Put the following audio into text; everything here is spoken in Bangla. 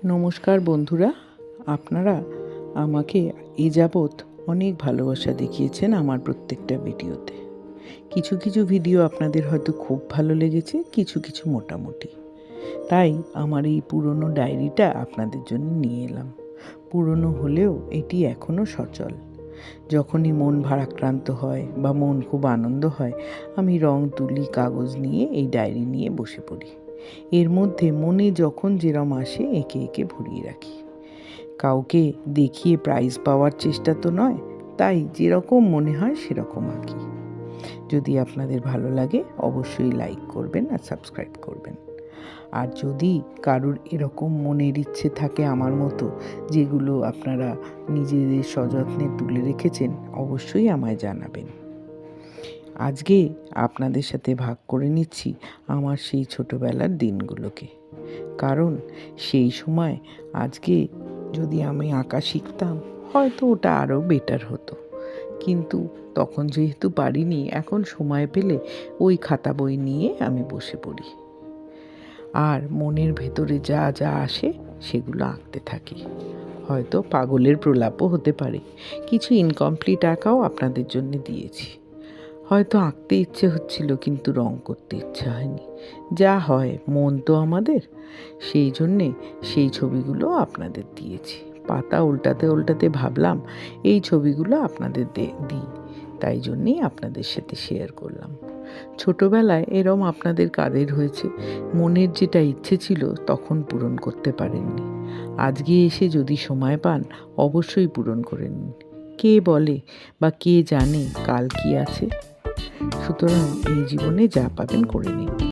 নমস্কার বন্ধুরা, আপনারা আমাকে এ যাবৎ অনেক ভালোবাসা দেখিয়েছেন আমার প্রত্যেকটা ভিডিওতে। কিছু কিছু ভিডিও আপনাদের হয়তো খুব ভালো লেগেছে, কিছু কিছু মোটামুটি। তাই আমার এই পুরনো ডায়েরিটা আপনাদের জন্য নিয়ে এলাম। পুরনো হলেও এটি এখনও সচল। যখনই মন ভারাক্রান্ত হয় বা মন খুব আনন্দ হয়, আমি রং তুলি, কাগজ নিয়ে এই ডায়েরি নিয়ে বসে পড়ি। এর মধ্যে মনে যখন যেরম আসে এঁকে এঁকে ভরিয়ে রাখি। কাউকে দেখিয়ে প্রাইজ পাওয়ার চেষ্টা তো নয়, তাই যেরকম মনে হয় সেরকম আঁকি। যদি আপনাদের ভালো লাগে অবশ্যই লাইক করবেন আর সাবস্ক্রাইব করবেন। আর যদি কারুর এরকম মনের ইচ্ছে থাকে আমার মতো, যেগুলো আপনারা নিজেদের সযত্নে তুলে রেখেছেন, অবশ্যই আমায় জানাবেন। আজকে আপনাদের সাথে ভাগ করে নিচ্ছি আমার সেই ছোটোবেলার দিনগুলোকে। কারণ সেই সময় আজকে যদি আমি আঁকা শিখতাম, হয়তো ওটা আরও বেটার হতো। কিন্তু তখন যেহেতু পারিনি, এখন সময় পেলে ওই খাতা বই নিয়ে আমি বসে পড়ি আর মনের ভেতরে যা যা আসে সেগুলো আঁকতে থাকি। হয়তো পাগলের প্রলাপও হতে পারে। কিছু ইনকমপ্লিট আঁকাও আপনাদের জন্য দিয়েছি। হয়তো আঁকতে ইচ্ছে হচ্ছিল কিন্তু রং করতে ইচ্ছে হয়নি। যা হয়, মন তো আমাদের, সেই জন্যে সেই ছবিগুলো আপনাদের দিয়েছি। পাতা উল্টাতে উল্টাতে ভাবলাম এই ছবিগুলো আপনাদের দিই, তাই জন্যেই আপনাদের সাথে শেয়ার করলাম। ছোটোবেলায় এরম আপনাদের কাদের হয়েছে, মনের যেটা ইচ্ছে ছিল তখন পূরণ করতে পারেননি, আজকে এসে যদি সময় পান অবশ্যই পূরণ করে নিন। কে বলে বা কে জানে কাল কি আছে? সুতরাং এই জীবনে যা পাবেন করে নিন।